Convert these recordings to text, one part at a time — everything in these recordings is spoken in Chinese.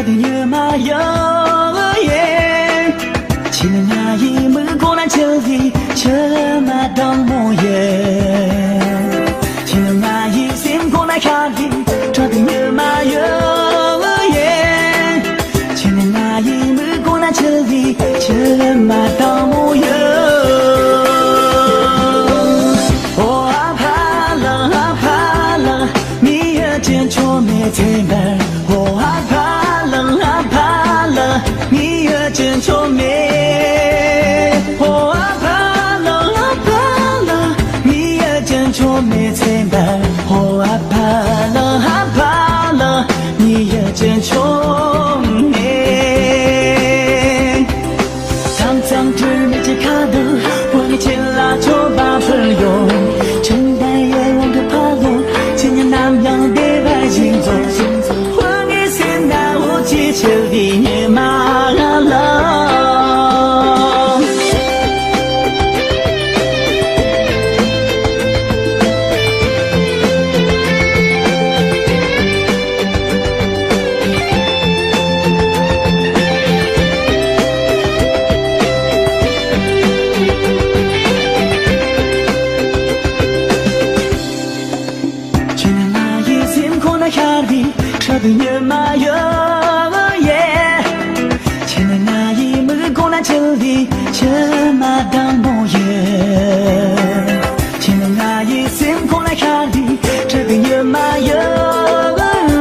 的月马有耶，亲爱的们过来这里，这马当模耶，亲爱的心过来看你，这的月马有耶，亲爱的们过来这里，这马当模耶。天门，我怕了，你也真聪明。我怕了，你也真聪明。天门，我怕了，你也真聪明。常常只没这卡的，我的前拉就把朋友，承担也往个怕了，今年南洋的。行走，换个现代无极千里野马了。这的野马有耶，亲爱的们过来这里，这马当模耶，亲爱的心过来看你，这的野马有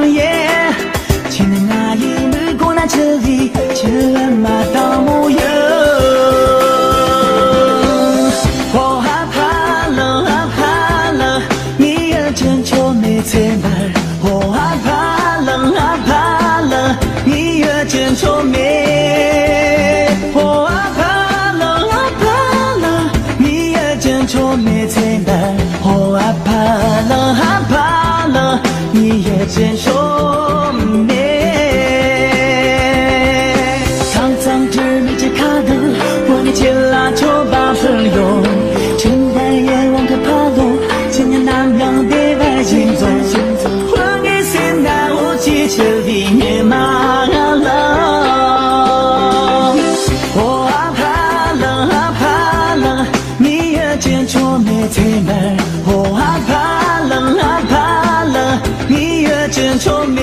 耶，亲爱的们过来这里，这马当模耶。我害怕了，你也真聪明，天门，我害怕。你也真聪明，我怕了，你也真聪明，天门，我怕了，你也真聪明。常常只没这卡的，我的前拉就把朋友，承担也往个怕了，今年南洋的外行走，换个现代无极千里野马。天门，我怕了，你也真聪明。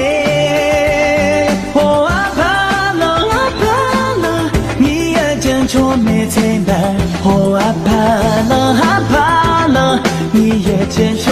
我怕了，你也真聪明。天门，我怕了，你也真聪明。